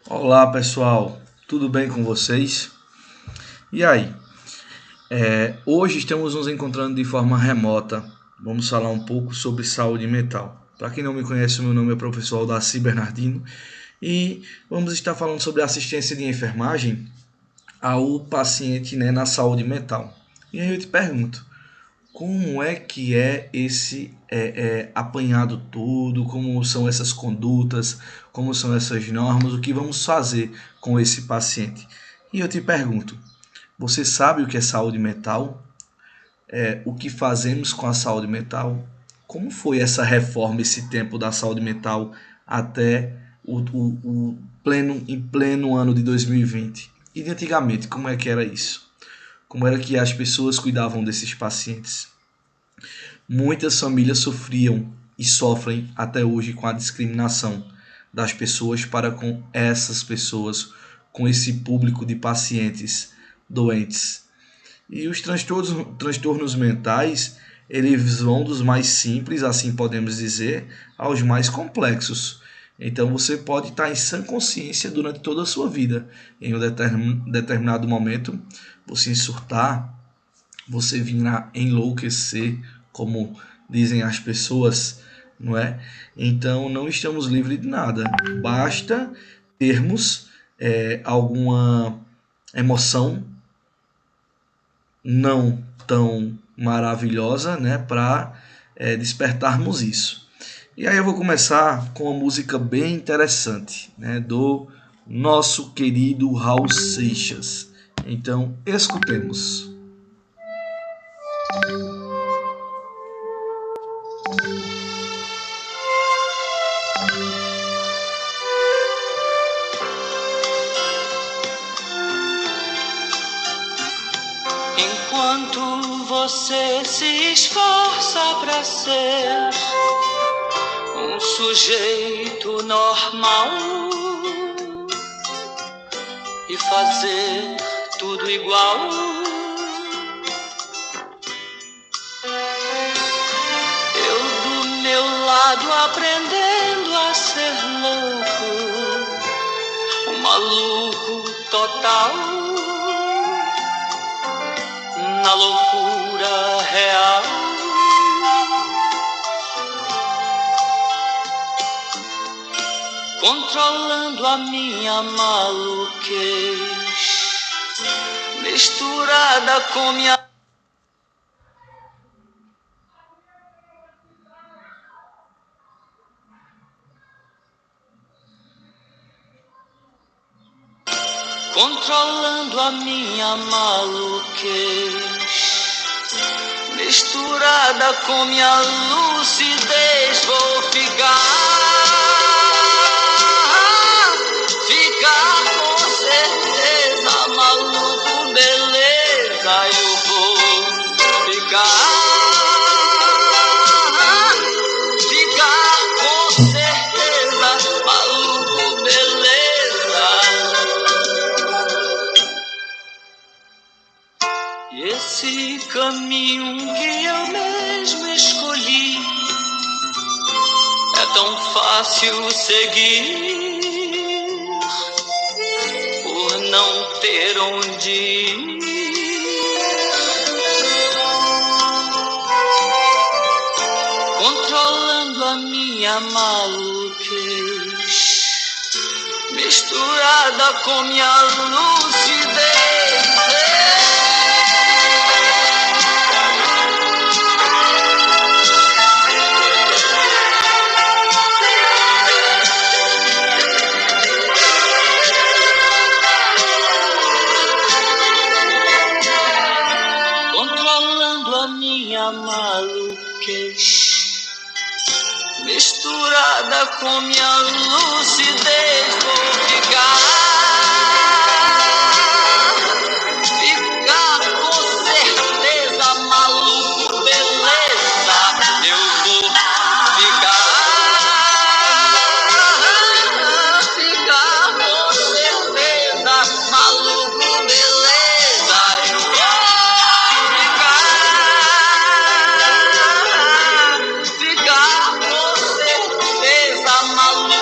Olá pessoal, tudo bem com vocês? E aí? Hoje estamos nos encontrando de forma remota. Vamos falar um pouco sobre saúde mental. Para quem não me conhece, o meu nome é professor Aldaci Bernardino e vamos estar falando sobre assistência de enfermagem ao paciente, na saúde mental. E aí eu te pergunto, como é que é esse apanhado todo, como são essas condutas, como são essas normas, o que vamos fazer com esse paciente? E eu te pergunto, você sabe o que é saúde mental? O que fazemos com a saúde mental? Como foi essa reforma, esse tempo da saúde mental até em pleno ano de 2020? E de antigamente, como é que era isso? Como era que as pessoas cuidavam desses pacientes? Muitas famílias sofriam e sofrem até hoje com a discriminação das pessoas para com essas pessoas, com esse público de pacientes doentes. E os transtornos mentais, eles vão dos mais simples, assim podemos dizer, aos mais complexos. Então você pode estar em sã consciência durante toda a sua vida. Em um determinado momento, você surtar, você virá enlouquecer, como dizem as pessoas, não é? Então não estamos livres de nada. Basta termos alguma emoção não tão maravilhosa, né, para despertarmos isso. E aí eu vou começar com uma música bem interessante, né, do nosso querido Raul Seixas. Então, escutemos. Enquanto você se esforça para ser um sujeito normal e fazer tudo igual, eu do meu lado aprendendo a ser louco, um maluco total, na loucura real. Controlando a minha maluquez, misturada com minha... Controlando a minha maluquez, misturada com minha lucidez, vou ficar com certeza maluco, beleza, eu vou ficar com certeza maluco, beleza. E esse caminho que eu mesmo escolhi é tão fácil seguir, por não ter onde ir. Controlando a minha maluquez, misturada com minha lucidez. Maluquez, misturada com minha lucidez, vou ficar com certeza maluco, beleza, eu vou ficar com certeza maluco, beleza, eu vou ficar com certeza maluco.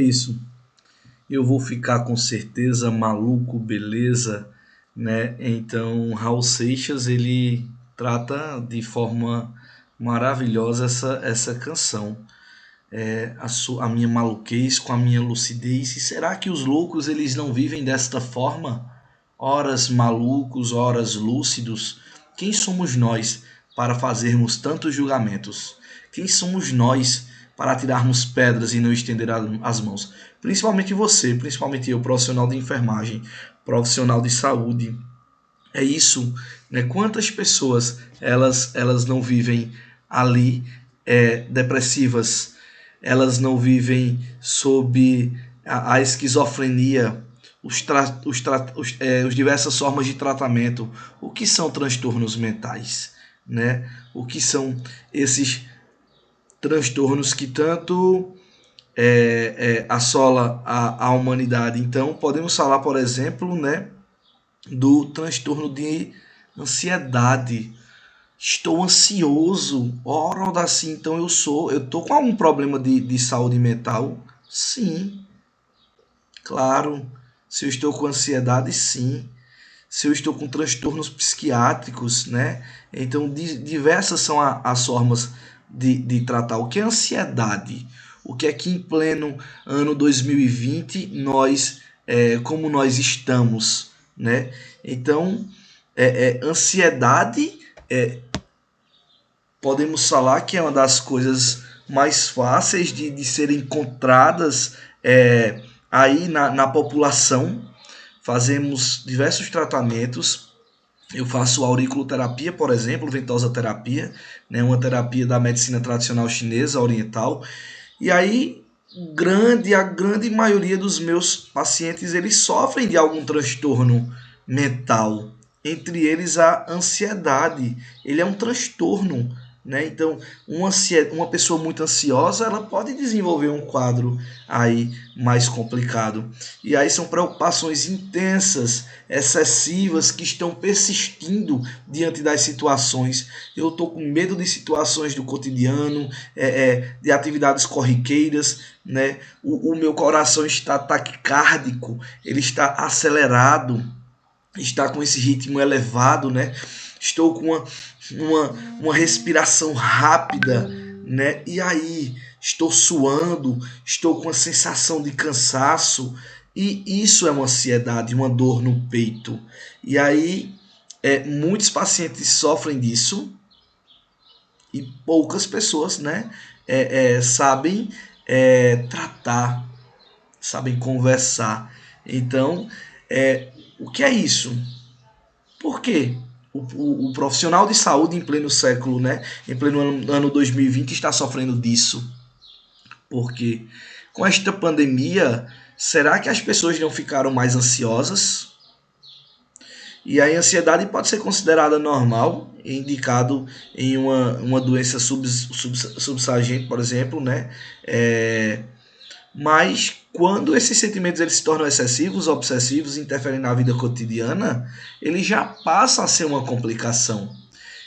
isso. Eu vou ficar com certeza maluco, beleza, né? Então, Raul Seixas, ele trata de forma maravilhosa essa canção. A minha maluquez com a minha lucidez. E será que os loucos eles não vivem desta forma? Horas malucos, horas lúcidos. Quem somos nós para fazermos tantos julgamentos? Quem somos nós para tirarmos pedras e não estender as mãos? Principalmente você, principalmente eu, profissional de enfermagem, profissional de saúde. É isso, né? Quantas pessoas elas não vivem ali depressivas, elas não vivem sob a esquizofrenia, os diversas formas de tratamento. O que são transtornos mentais, né? O que são esses transtornos que tanto assola a humanidade? Então, podemos falar, por exemplo, né, do transtorno de ansiedade. Estou ansioso. Ora, assim, então eu tô com algum problema de saúde mental? Sim, claro. Se eu estou com ansiedade, sim. Se eu estou com transtornos psiquiátricos, né? Então, diversas são as formas de tratar. O que é ansiedade? O que é que em pleno ano 2020 nós, como nós estamos, né? Então, ansiedade podemos falar que é uma das coisas mais fáceis de serem encontradas aí na população. Fazemos diversos tratamentos. Eu faço auriculoterapia, por exemplo, ventosa terapia, né, uma terapia da medicina tradicional chinesa oriental. E aí, a grande maioria dos meus pacientes, eles sofrem de algum transtorno mental. Entre eles a ansiedade. Ele é um transtorno, né? Então, uma pessoa muito ansiosa, ela pode desenvolver um quadro aí mais complicado. E aí são preocupações intensas, excessivas, que estão persistindo diante das situações. Eu estou com medo de situações do cotidiano, de atividades corriqueiras, né? O meu coração está taquicárdico, ele está acelerado, está com esse ritmo elevado, né? Estou com uma respiração rápida, né? E aí, estou suando, estou com a sensação de cansaço, e isso é uma ansiedade, uma dor no peito. E aí, muitos pacientes sofrem disso e poucas pessoas, né, sabem tratar, sabem conversar. Então, o que é isso? Por quê? O profissional de saúde em pleno século, né, em pleno ano 2020 está sofrendo disso. Porque com esta pandemia, será que as pessoas não ficaram mais ansiosas? E a ansiedade pode ser considerada normal, indicado em uma doença subsagente, por exemplo, né? Mas quando esses sentimentos eles se tornam excessivos, obsessivos, interferem na vida cotidiana, ele já passa a ser uma complicação.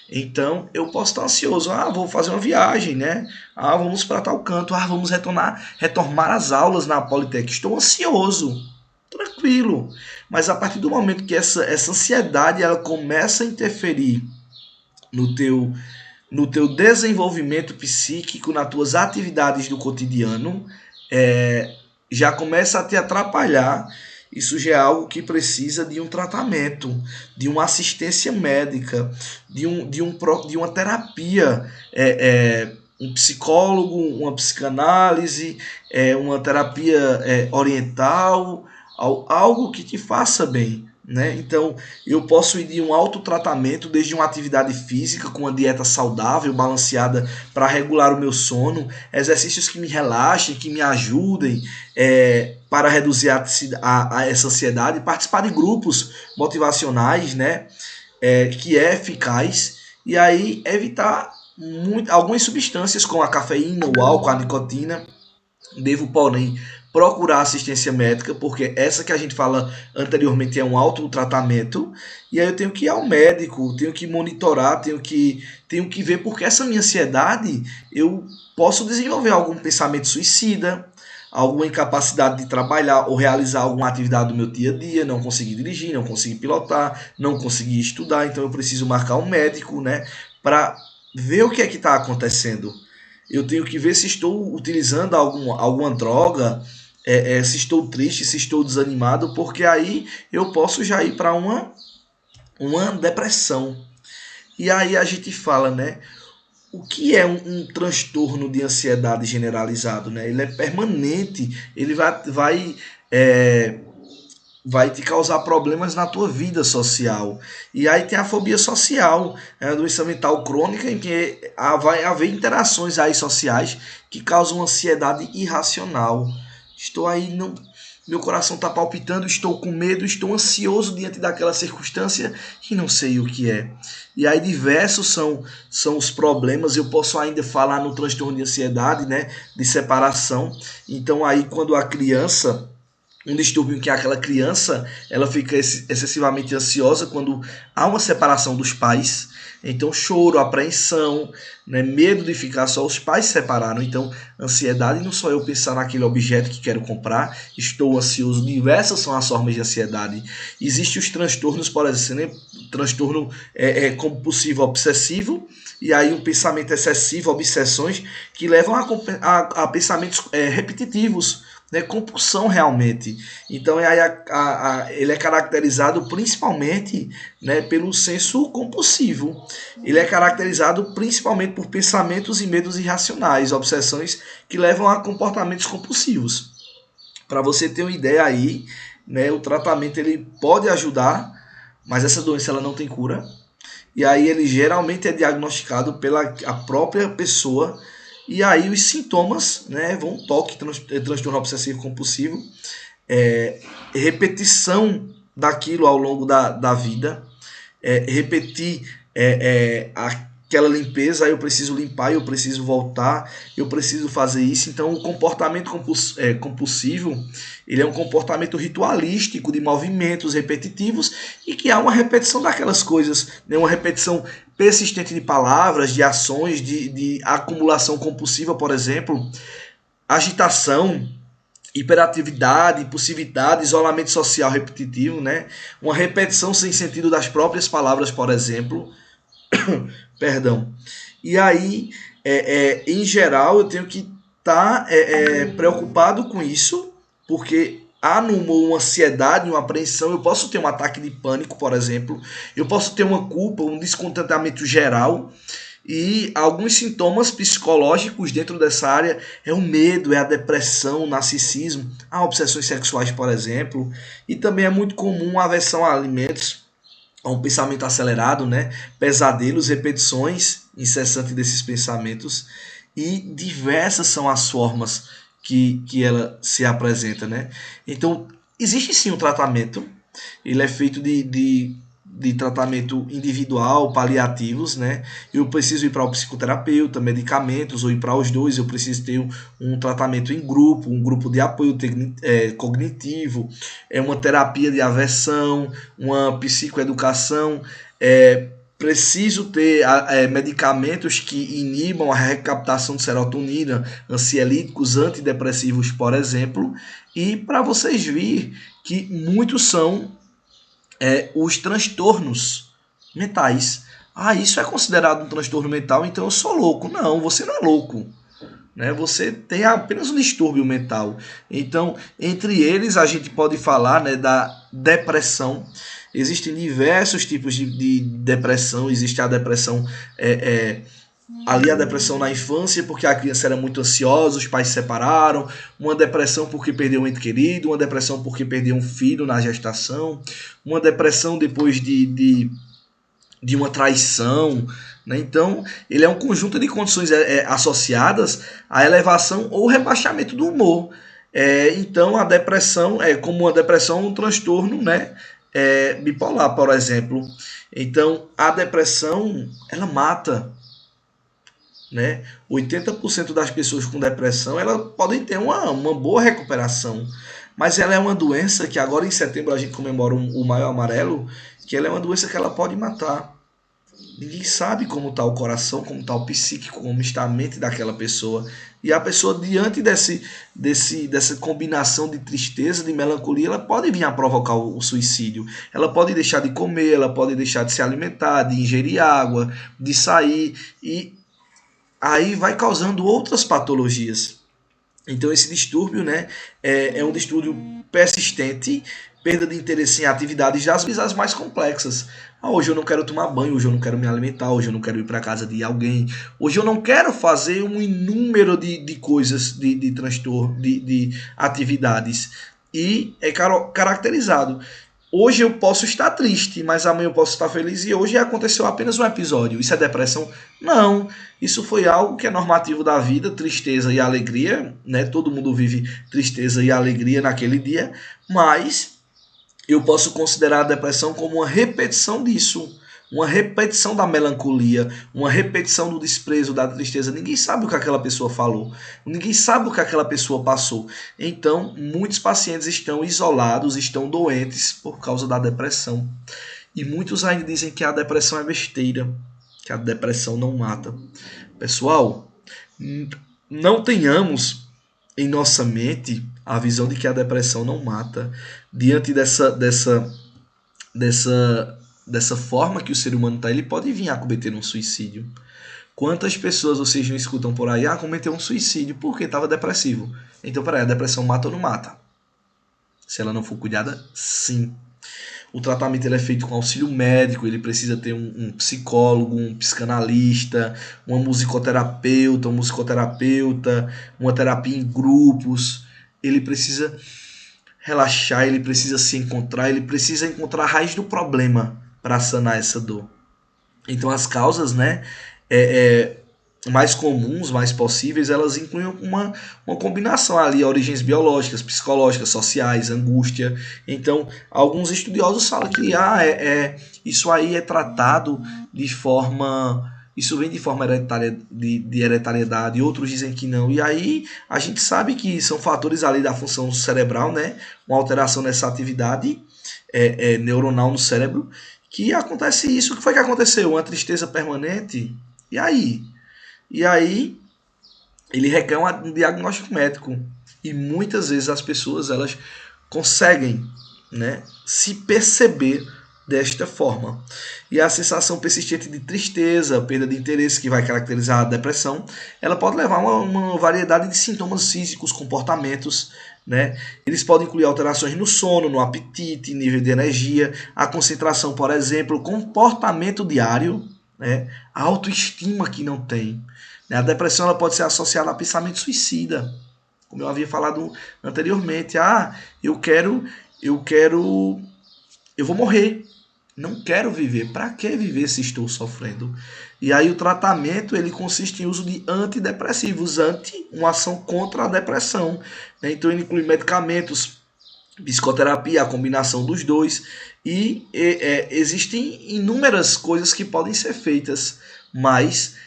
Então, eu posso estar ansioso. Vou fazer uma viagem, né? Vamos para tal canto. Vamos retomar as aulas na Politec. Estou ansioso. Tranquilo. Mas a partir do momento que essa ansiedade ela começa a interferir no teu desenvolvimento psíquico, nas tuas atividades do cotidiano, já começa a te atrapalhar. Isso já é algo que precisa de um tratamento, de uma assistência médica, de uma terapia, um psicólogo, uma psicanálise, uma terapia oriental, algo que te faça bem, né? Então, eu posso ir de um autotratamento, desde uma atividade física, com uma dieta saudável, balanceada, para regular o meu sono, exercícios que me relaxem, que me ajudem para reduzir essa ansiedade, participar de grupos motivacionais, né? Que é eficaz, e aí evitar algumas substâncias, como a cafeína, o álcool, a nicotina. Devo, porém, procurar assistência médica, porque essa que a gente fala anteriormente é um autotratamento, e aí eu tenho que ir ao médico, tenho que monitorar, tenho que ver, porque essa minha ansiedade, eu posso desenvolver algum pensamento suicida, alguma incapacidade de trabalhar ou realizar alguma atividade do meu dia a dia, não conseguir dirigir, não conseguir pilotar, não conseguir estudar, então eu preciso marcar um médico, né, para ver o que é que está acontecendo. Eu tenho que ver se estou utilizando alguma droga, se estou triste, se estou desanimado, porque aí eu posso já ir para uma depressão. E aí a gente fala, né? O que é um transtorno de ansiedade generalizado, né? Ele é permanente, ele é, vai te causar problemas na tua vida social. E aí tem a fobia social, é a doença mental crônica em que vai haver interações aí sociais que causam ansiedade irracional. Estou aí, não, meu coração está palpitando, estou com medo, estou ansioso diante daquela circunstância e não sei o que é. E aí diversos são os problemas. Eu posso ainda falar no transtorno de ansiedade, né, de separação. Então aí quando a criança, um distúrbio em que aquela criança ela fica excessivamente ansiosa quando há uma separação dos pais. Então, choro, apreensão, né, medo de ficar só, os pais se separaram. Então, ansiedade não só eu pensar naquele objeto que quero comprar, estou ansioso. Diversas são as formas de ansiedade. Existem os transtornos, por exemplo, transtorno compulsivo obsessivo, e aí um pensamento excessivo, obsessões, que levam a pensamentos repetitivos, né, compulsão realmente. Então ele é caracterizado principalmente, né, pelo senso compulsivo. Ele é caracterizado principalmente por pensamentos e medos irracionais, obsessões que levam a comportamentos compulsivos. Para você ter uma ideia aí, né, o tratamento ele pode ajudar, mas essa doença ela não tem cura. E aí ele geralmente é diagnosticado pela a própria pessoa. E aí os sintomas, né, vão toque, transtorno obsessivo compulsivo, repetição daquilo ao longo da vida, repetir aquela limpeza, aí eu preciso limpar, eu preciso voltar, eu preciso fazer isso. Então o comportamento compulsivo, ele é um comportamento ritualístico de movimentos repetitivos e que há uma repetição daquelas coisas, né, uma repetição persistente de palavras, de ações, de acumulação compulsiva, por exemplo, agitação, hiperatividade, impulsividade, isolamento social repetitivo, né? Uma repetição sem sentido das próprias palavras, por exemplo. Perdão. E aí, em geral, eu tenho que estar preocupado com isso, porque há no humor uma ansiedade, uma apreensão. Eu posso ter um ataque de pânico, por exemplo. Eu posso ter uma culpa, um descontentamento geral. E alguns sintomas psicológicos dentro dessa área é o medo, é a depressão, o narcisismo, há obsessões sexuais, por exemplo. E também é muito comum a aversão a alimentos, a um pensamento acelerado, né? Pesadelos, repetições incessantes desses pensamentos. E diversas são as formas que ela se apresenta, né? Então, existe sim um tratamento. Ele é feito de tratamento individual, paliativos, né? Eu preciso ir para o psicoterapeuta, medicamentos, ou ir para os dois. Eu preciso ter um tratamento em grupo, um grupo de apoio cognitivo, uma terapia de aversão, uma psicoeducação. Preciso ter medicamentos que inibam a recaptação de serotonina, ansiolíticos, antidepressivos, por exemplo. E para vocês verem que muitos são os transtornos mentais. Ah, isso é considerado um transtorno mental, então eu sou louco. Não, você não é louco. Né? Você tem apenas um distúrbio mental. Então, entre eles, a gente pode falar, né, da depressão. Existem diversos tipos de depressão. Existe a depressão ali a depressão na infância, porque a criança era muito ansiosa, os pais se separaram, uma depressão porque perdeu um ente querido, uma depressão porque perdeu um filho na gestação, uma depressão depois de uma traição, né? Então, ele é um conjunto de condições associadas à elevação ou rebaixamento do humor. Então, a depressão é como uma depressão, um transtorno, né? Bipolar, por exemplo. Então, a depressão, ela mata. Né? 80% das pessoas com depressão elas podem ter uma boa recuperação, mas ela é uma doença que agora em setembro a gente comemora o Maio Amarelo, que ela é uma doença que ela pode matar. Ninguém sabe como está o coração, como está o psíquico, como está a mente daquela pessoa. E a pessoa, diante dessa combinação de tristeza, de melancolia, ela pode vir a provocar o suicídio. Ela pode deixar de comer, ela pode deixar de se alimentar, de ingerir água, de sair. E aí vai causando outras patologias. Então esse distúrbio, né, é um distúrbio persistente, perda de interesse em atividades das mais complexas. Hoje eu não quero tomar banho, hoje eu não quero me alimentar, hoje eu não quero ir para casa de alguém, hoje eu não quero fazer um inúmero de coisas, de transtorno, de atividades. E é caracterizado. Hoje eu posso estar triste, mas amanhã eu posso estar feliz e hoje aconteceu apenas um episódio. Isso é depressão? Não. Isso foi algo que é normativo da vida, tristeza e alegria, né? Todo mundo vive tristeza e alegria naquele dia, mas eu posso considerar a depressão como uma repetição disso, uma repetição da melancolia, uma repetição do desprezo, da tristeza. Ninguém sabe o que aquela pessoa falou, ninguém sabe o que aquela pessoa passou. Então, muitos pacientes estão isolados, estão doentes por causa da depressão. E muitos ainda dizem que a depressão é besteira, que a depressão não mata. Pessoal, não tenhamos em nossa mente a visão de que a depressão não mata. Diante dessa forma que o ser humano está, ele pode vir a cometer um suicídio. Quantas pessoas vocês não escutam por aí? Cometeu um suicídio porque estava depressivo. Então, peraí, a depressão mata ou não mata? Se ela não for cuidada, sim. O tratamento ele é feito com auxílio médico, ele precisa ter um psicólogo, um psicanalista, uma musicoterapeuta, uma terapia em grupos. Ele precisa relaxar, ele precisa se encontrar, ele precisa encontrar a raiz do problema para sanar essa dor. Então as causas, né, mais comuns, mais possíveis, elas incluem uma combinação ali, origens biológicas, psicológicas, sociais, angústia. Então, alguns estudiosos falam que isso aí é tratado de forma... Isso vem de forma hereditária, de hereditariedade, outros dizem que não. E aí a gente sabe que são fatores ali da função cerebral, né? Uma alteração nessa atividade neuronal no cérebro, que acontece isso. O que foi que aconteceu? Uma tristeza permanente. E aí? E aí ele requer um diagnóstico médico. E muitas vezes as pessoas elas conseguem, né, se perceber desta forma. E a sensação persistente de tristeza, perda de interesse, que vai caracterizar a depressão, ela pode levar a uma variedade de sintomas físicos, comportamentos, né? Eles podem incluir alterações no sono, no apetite, nível de energia, a concentração, por exemplo, comportamento diário, né? A autoestima que não tem. A depressão ela pode ser associada a pensamento suicida, como eu havia falado anteriormente. Eu vou morrer. Não quero viver. Para que viver se estou sofrendo? E aí o tratamento ele consiste em uso de antidepressivos, uma ação contra a depressão. Então ele inclui medicamentos, psicoterapia, a combinação dos dois. E existem inúmeras coisas que podem ser feitas, mas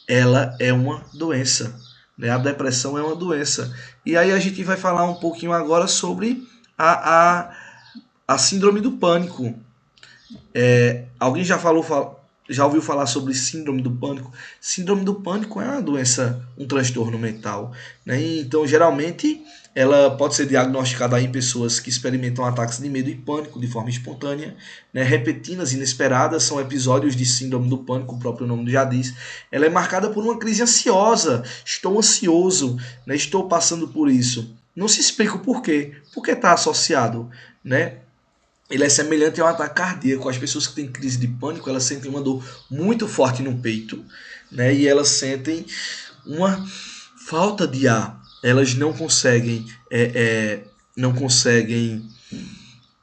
ela é uma doença. Né? A depressão é uma doença. E aí a gente vai falar um pouquinho agora sobre a síndrome do pânico. Alguém já ouviu falar sobre síndrome do pânico? Síndrome do pânico é uma doença, um transtorno mental, né? Então, geralmente, ela pode ser diagnosticada em pessoas que experimentam ataques de medo e pânico de forma espontânea, né? Repentinas, inesperadas, são episódios de síndrome do pânico, o próprio nome já diz. Ela é marcada por uma crise ansiosa. Estou ansioso, né? Estou passando por isso. Não se explica o porquê. Por que está associado, né? Ele é semelhante a um ataque cardíaco. As pessoas que têm crise de pânico, elas sentem uma dor muito forte no peito, né? E elas sentem uma falta de ar. Elas não conseguem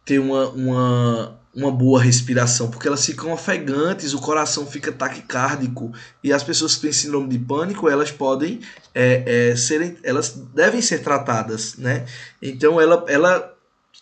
ter uma boa respiração, porque elas ficam ofegantes, o coração fica taquicárdico. E as pessoas que têm síndrome de pânico, elas podem elas devem ser tratadas, né? Então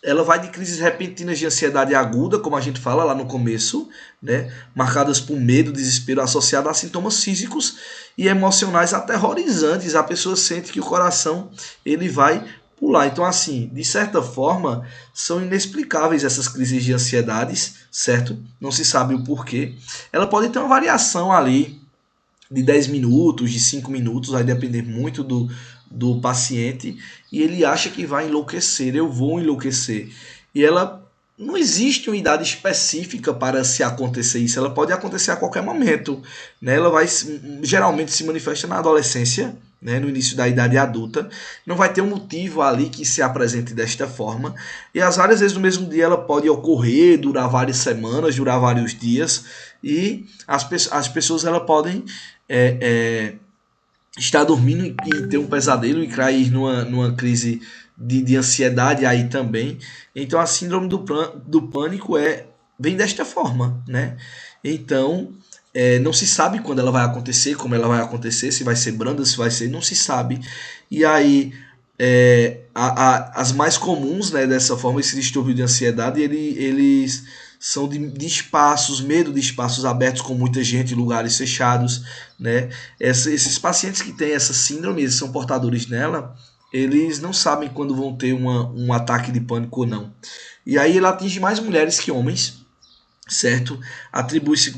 ela vai de crises repentinas de ansiedade aguda, como a gente fala lá no começo, né? Marcadas por medo, desespero, associado a sintomas físicos e emocionais aterrorizantes. A pessoa sente que o coração ele vai pular. Então, assim, de certa forma, são inexplicáveis essas crises de ansiedades, certo? Não se sabe o porquê. Ela pode ter uma variação ali de 10 minutos, de 5 minutos, vai depender muito do paciente, e ele acha que vai enlouquecer, eu vou enlouquecer. E ela não existe uma idade específica para se acontecer isso, ela pode acontecer a qualquer momento, né? Ela vai geralmente se manifesta na adolescência, né, no início da idade adulta, não vai ter um motivo ali que se apresente desta forma, e as várias vezes no mesmo dia ela pode ocorrer, durar várias semanas, durar vários dias, e as pessoas ela podem estar dormindo e ter um pesadelo e cair numa crise de ansiedade aí também. Então a síndrome do pânico vem desta forma, né? Então não se sabe quando ela vai acontecer, como ela vai acontecer, se vai ser branda, se vai ser, não se sabe. E aí as mais comuns, né, dessa forma, esse distúrbio de ansiedade, eles são de espaços, medo de espaços abertos com muita gente, lugares fechados, né? Esses pacientes que têm essa síndrome, eles são portadores dela, eles não sabem quando vão ter um ataque de pânico ou não. E aí ele atinge mais mulheres que homens, certo? Atribui-se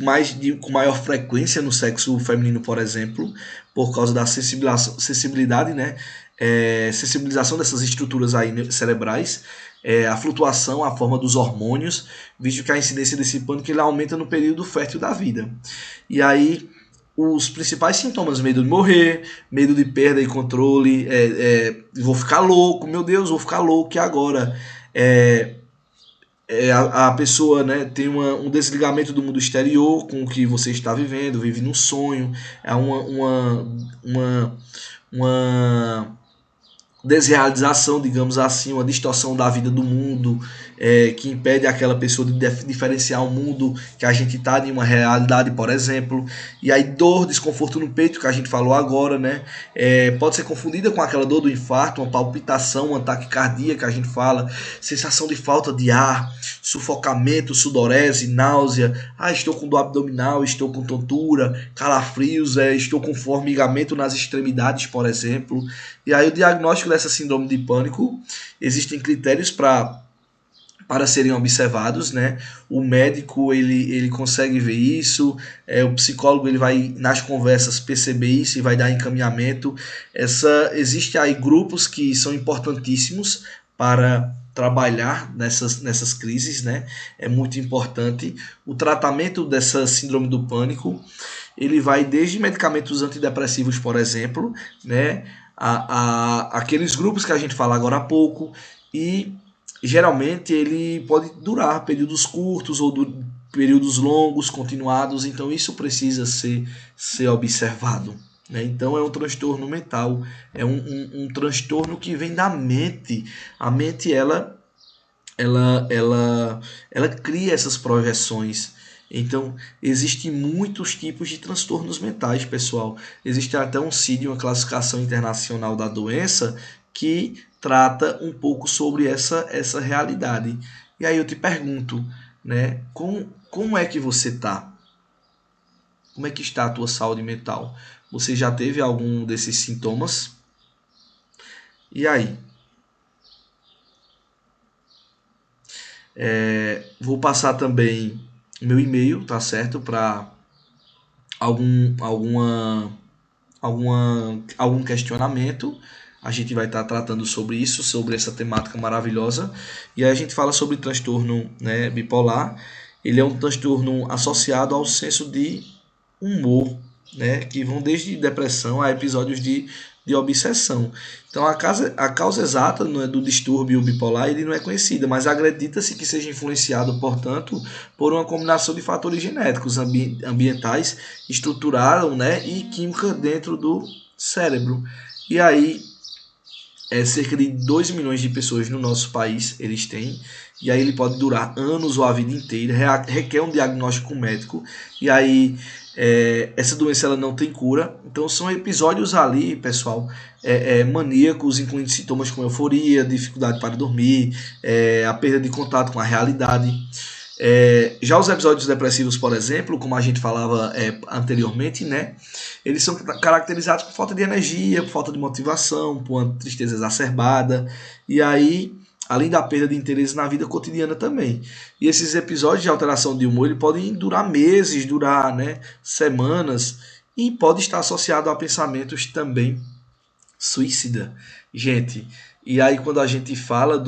com maior frequência no sexo feminino, por exemplo, por causa da sensibilidade, né? Sensibilização dessas estruturas aí cerebrais, a flutuação, a forma dos hormônios, visto que a incidência desse pânico ele aumenta no período fértil da vida. E aí os principais sintomas: medo de morrer, medo de perda e controle, vou ficar louco, meu Deus, vou ficar louco, e agora? A pessoa, né, tem um desligamento do mundo exterior com o que você está vivendo, vive num sonho, é uma desrealização, digamos assim, uma distorção da vida do mundo, que impede aquela pessoa de diferenciar o mundo que a gente está de uma realidade, por exemplo. E aí dor, desconforto no peito, que a gente falou agora, né? Pode ser confundida com aquela dor do infarto, uma palpitação, um ataque cardíaco que a gente fala, sensação de falta de ar, sufocamento, sudorese, náusea, estou com dor abdominal, estou com tontura, calafrios, estou com formigamento nas extremidades, por exemplo. E aí o diagnóstico dessa síndrome de pânico, existem critérios para serem observados, né? O médico ele consegue ver isso, o psicólogo ele vai nas conversas perceber isso e vai dar encaminhamento. Existe aí grupos que são importantíssimos para trabalhar nessas crises, né? É muito importante. O tratamento dessa síndrome do pânico, ele vai desde medicamentos antidepressivos, por exemplo, né? Aqueles grupos que a gente fala agora há pouco, e geralmente ele pode durar períodos curtos ou períodos longos, continuados, então isso precisa ser observado, né? Então é um transtorno mental, é um transtorno que vem da mente. A mente ela cria essas projeções. Então, existem muitos tipos de transtornos mentais, pessoal. Existe até um CID, uma classificação internacional da doença, que trata um pouco sobre essa realidade. E aí eu te pergunto, né, como é que você está? Como é que está a tua saúde mental? Você já teve algum desses sintomas? E aí? Vou passar também meu e-mail, tá certo? Para algum questionamento. A gente vai estar tratando sobre isso, sobre essa temática maravilhosa. E aí a gente fala sobre transtorno, né, bipolar. Ele é um transtorno associado ao senso de humor, né, que vão desde depressão a episódios de obsessão. Então a causa exata do distúrbio bipolar ele não é conhecida, mas acredita-se que seja influenciado, portanto, por uma combinação de fatores genéticos, ambientais, estrutural, né, e química dentro do cérebro. E aí cerca de 2 milhões de pessoas no nosso país eles têm, e aí ele pode durar anos ou a vida inteira, requer um diagnóstico médico, e aí essa doença ela não tem cura. Então são episódios ali, pessoal, maníacos, incluindo sintomas como euforia, dificuldade para dormir, a perda de contato com a realidade. Já os episódios depressivos, por exemplo, como a gente falava anteriormente, né, eles são caracterizados por falta de energia, por falta de motivação, por uma tristeza exacerbada, e aí, além da perda de interesse na vida cotidiana também. E esses episódios de alteração de humor, eles podem durar meses, durar, né, semanas, e pode estar associado a pensamentos também suicida. Gente, e aí quando a gente fala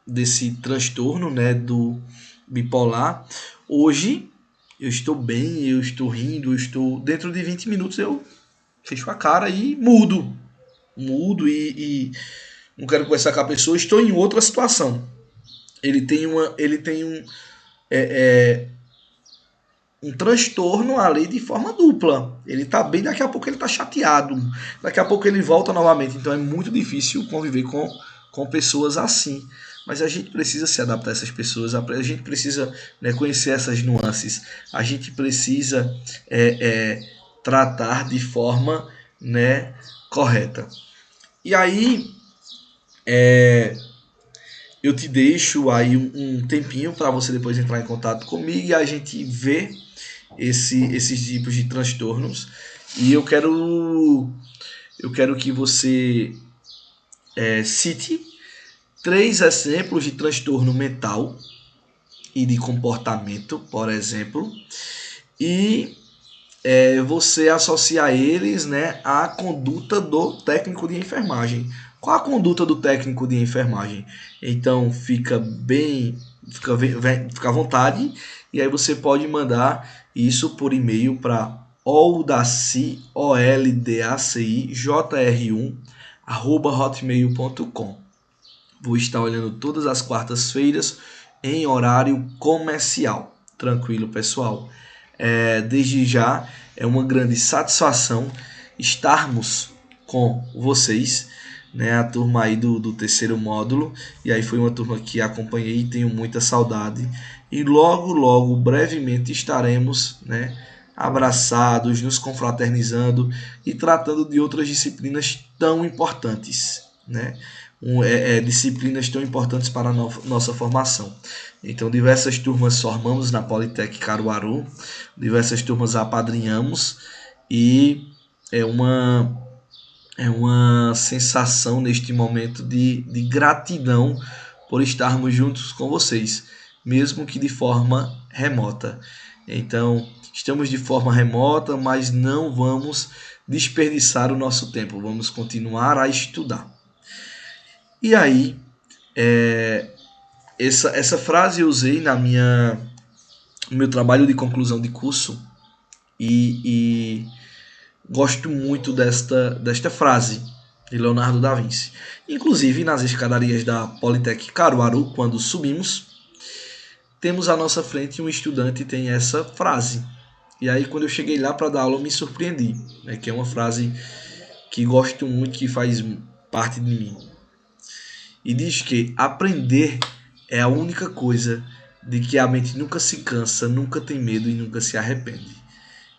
desse transtorno, né, do bipolar, hoje eu estou bem, eu estou rindo, eu estou dentro de 20 minutos eu fecho a cara e mudo e não quero conversar com a pessoa, estou em outra situação. Ele tem um transtorno ali de forma dupla. Ele tá bem, daqui a pouco ele tá chateado, daqui a pouco ele volta novamente. Então é muito difícil conviver com pessoas assim. Mas a gente precisa se adaptar a essas pessoas, a gente precisa, né, conhecer essas nuances, a gente precisa tratar de forma, né, correta. E aí eu te deixo aí um tempinho para você depois entrar em contato comigo e a gente ver esses tipos de transtornos. E eu quero que você cite 3 exemplos de transtorno mental e de comportamento, por exemplo, e você associar eles, né, à conduta do técnico de enfermagem. Qual a conduta do técnico de enfermagem? Então fica à vontade, e aí você pode mandar isso por e-mail para oldacij1@hotmail.com. Vou estar olhando todas as quartas-feiras em horário comercial. Tranquilo, pessoal? Desde já é uma grande satisfação estarmos com vocês, né? A turma aí do terceiro módulo. E aí foi uma turma que acompanhei e tenho muita saudade. E logo, brevemente estaremos, né, abraçados, nos confraternizando e tratando de outras disciplinas tão importantes, né? Disciplinas tão importantes para a nossa formação. Então, diversas turmas formamos na Politec Caruaru, diversas turmas apadrinhamos e é uma sensação neste momento de gratidão por estarmos juntos com vocês, mesmo que de forma remota. Então, estamos de forma remota, mas não vamos desperdiçar o nosso tempo, vamos continuar a estudar. E aí, essa frase eu usei no meu trabalho de conclusão de curso e gosto muito desta frase de Leonardo da Vinci. Inclusive, nas escadarias da Politec Caruaru, quando subimos, temos à nossa frente um estudante que tem essa frase. E aí, quando eu cheguei lá para dar aula, eu me surpreendi, né, que é uma frase que gosto muito, que faz parte de mim. E diz que aprender é a única coisa de que a mente nunca se cansa, nunca tem medo e nunca se arrepende.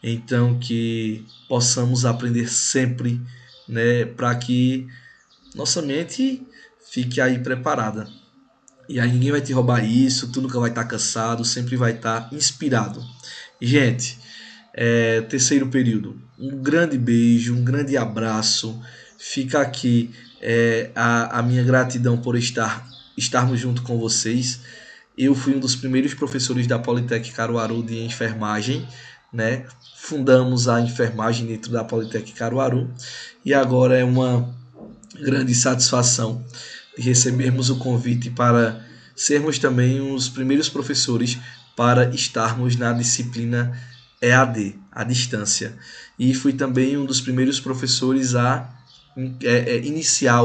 Então que possamos aprender sempre, né, para que nossa mente fique aí preparada. E aí ninguém vai te roubar isso, tu nunca vai estar cansado, sempre vai estar inspirado. Gente, terceiro período, um grande beijo, um grande abraço. Fica aqui a minha gratidão por estarmos junto com vocês. Eu fui um dos primeiros professores da Politec Caruaru de enfermagem, né? Fundamos a enfermagem dentro da Politec Caruaru e agora é uma grande satisfação de recebermos o convite para sermos também os primeiros professores para estarmos na disciplina EAD, à distância. E fui também um dos primeiros professores a iniciar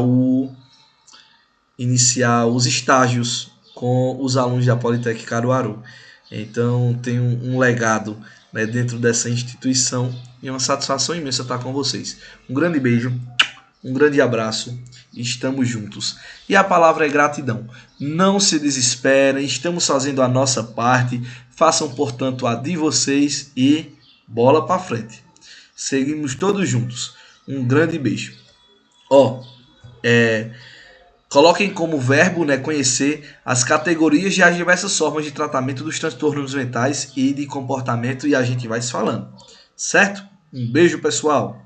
os estágios com os alunos da Politec Caruaru. Então tenho um legado, né, dentro dessa instituição e é uma satisfação imensa estar com vocês. Um grande beijo, um grande abraço, estamos juntos. E a palavra é gratidão. Não se desesperem, estamos fazendo a nossa parte, façam portanto a de vocês e bola para frente. Seguimos todos juntos. Um grande beijo. Coloquem como verbo, né, conhecer as categorias e as diversas formas de tratamento dos transtornos mentais e de comportamento e a gente vai se falando. Certo? Um beijo, pessoal!